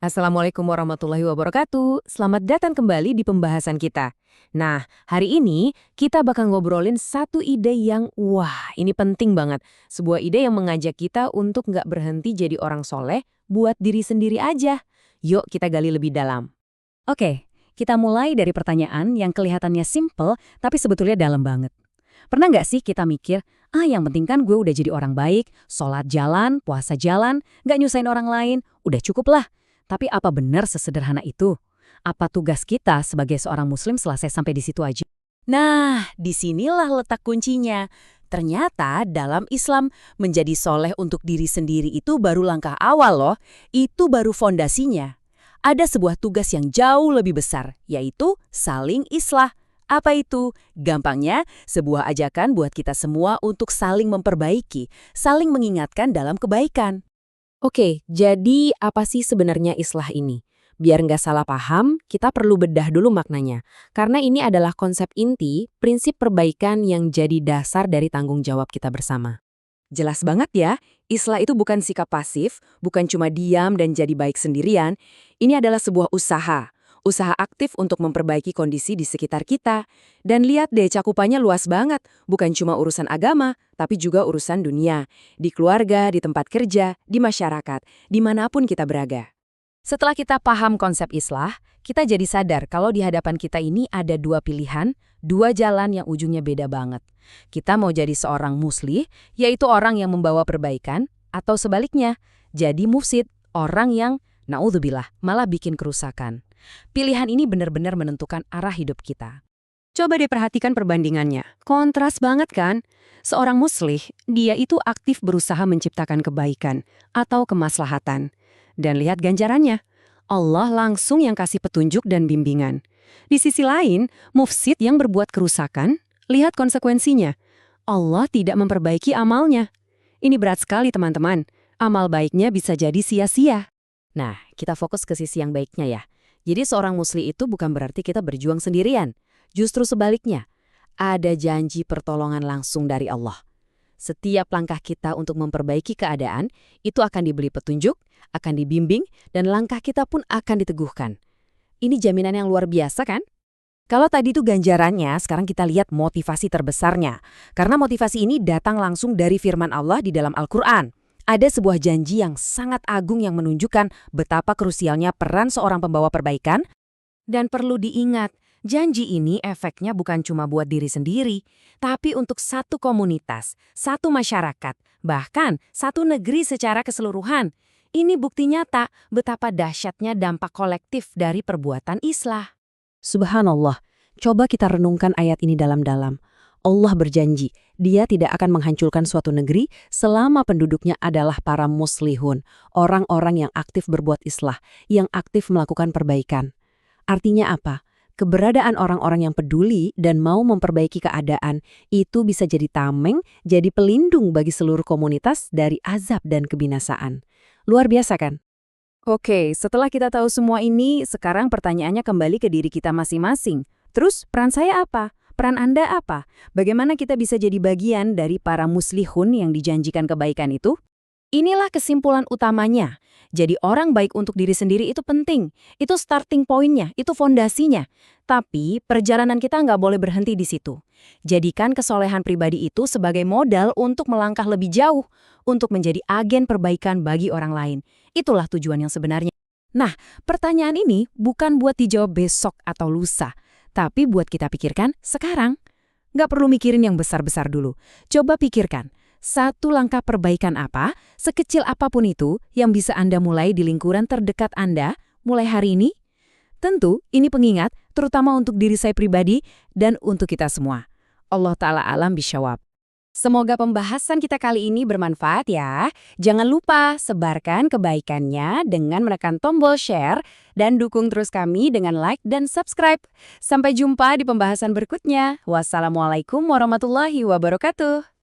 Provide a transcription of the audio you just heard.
Assalamualaikum warahmatullahi wabarakatuh. Selamat datang kembali di pembahasan kita. Nah, hari ini kita bakal ngobrolin satu ide yang, wah, ini penting banget. Sebuah ide yang mengajak kita untuk nggak berhenti jadi orang soleh buat diri sendiri aja. Yuk kita gali lebih dalam. Oke, kita mulai dari pertanyaan yang kelihatannya simple tapi sebetulnya dalam banget. Pernah nggak sih kita mikir, yang penting kan gue udah jadi orang baik, sholat jalan, puasa jalan, nggak nyusahin orang lain, udah cukup lah. Tapi apa benar sesederhana itu? Apa tugas kita sebagai seorang muslim selesai sampai di situ aja? Nah, disinilah letak kuncinya. Ternyata dalam Islam, menjadi soleh untuk diri sendiri itu baru langkah awal loh. Itu baru fondasinya. Ada sebuah tugas yang jauh lebih besar, yaitu saling islah. Apa itu? Gampangnya, sebuah ajakan buat kita semua untuk saling memperbaiki, saling mengingatkan dalam kebaikan. Oke, jadi apa sih sebenarnya islah ini? Biar nggak salah paham, kita perlu bedah dulu maknanya. Karena ini adalah konsep inti, prinsip perbaikan yang jadi dasar dari tanggung jawab kita bersama. Jelas banget ya, islah itu bukan sikap pasif, bukan cuma diam dan jadi baik sendirian. Ini adalah sebuah usaha. Usaha aktif untuk memperbaiki kondisi di sekitar kita. Dan lihat deh cakupannya luas banget, bukan cuma urusan agama, tapi juga urusan dunia. Di keluarga, di tempat kerja, di masyarakat, dimanapun kita berada. Setelah kita paham konsep islah, kita jadi sadar kalau di hadapan kita ini ada dua pilihan, dua jalan yang ujungnya beda banget. Kita mau jadi seorang muslih, yaitu orang yang membawa perbaikan, atau sebaliknya, jadi mufsid, orang yang, naudzubillah, malah bikin kerusakan. Pilihan ini benar-benar menentukan arah hidup kita. Coba deh perhatikan perbandingannya. Kontras banget kan? Seorang muslih, dia itu aktif berusaha menciptakan kebaikan atau kemaslahatan. Dan lihat ganjarannya. Allah langsung yang kasih petunjuk dan bimbingan. Di sisi lain, mufsid yang berbuat kerusakan, lihat konsekuensinya. Allah tidak memperbaiki amalnya. Ini berat sekali teman-teman. Amal baiknya bisa jadi sia-sia. Nah, kita fokus ke sisi yang baiknya ya. Jadi seorang muslim itu bukan berarti kita berjuang sendirian. Justru sebaliknya, ada janji pertolongan langsung dari Allah. Setiap langkah kita untuk memperbaiki keadaan, itu akan diberi petunjuk, akan dibimbing, dan langkah kita pun akan diteguhkan. Ini jaminan yang luar biasa kan? Kalau tadi itu ganjarannya, sekarang kita lihat motivasi terbesarnya. Karena motivasi ini datang langsung dari firman Allah di dalam Al-Quran. Ada sebuah janji yang sangat agung yang menunjukkan betapa krusialnya peran seorang pembawa perbaikan. Dan perlu diingat, janji ini efeknya bukan cuma buat diri sendiri, tapi untuk satu komunitas, satu masyarakat, bahkan satu negeri secara keseluruhan. Ini bukti nyata betapa dahsyatnya dampak kolektif dari perbuatan islah. Subhanallah, coba kita renungkan ayat ini dalam-dalam. Allah berjanji, Dia tidak akan menghancurkan suatu negeri selama penduduknya adalah para muslihun, orang-orang yang aktif berbuat islah, yang aktif melakukan perbaikan. Artinya apa? Keberadaan orang-orang yang peduli dan mau memperbaiki keadaan itu bisa jadi tameng, jadi pelindung bagi seluruh komunitas dari azab dan kebinasaan. Luar biasa kan? Oke, setelah kita tahu semua ini, sekarang pertanyaannya kembali ke diri kita masing-masing. Terus, peran saya apa? Peran Anda apa? Bagaimana kita bisa jadi bagian dari para muslihun yang dijanjikan kebaikan itu? Inilah kesimpulan utamanya. Jadi orang baik untuk diri sendiri itu penting. Itu starting point-nya, itu fondasinya. Tapi perjalanan kita nggak boleh berhenti di situ. Jadikan kesolehan pribadi itu sebagai modal untuk melangkah lebih jauh, untuk menjadi agen perbaikan bagi orang lain. Itulah tujuan yang sebenarnya. Nah, pertanyaan ini bukan buat dijawab besok atau lusa. Tapi buat kita pikirkan sekarang. Nggak perlu mikirin yang besar-besar dulu. Coba pikirkan, satu langkah perbaikan apa, sekecil apapun itu, yang bisa Anda mulai di lingkuran terdekat Anda mulai hari ini? Tentu, ini pengingat, terutama untuk diri saya pribadi dan untuk kita semua. Allah Ta'ala alam bisyawab. Semoga pembahasan kita kali ini bermanfaat ya. Jangan lupa sebarkan kebaikannya dengan menekan tombol share dan dukung terus kami dengan like dan subscribe. Sampai jumpa di pembahasan berikutnya. Wassalamualaikum warahmatullahi wabarakatuh.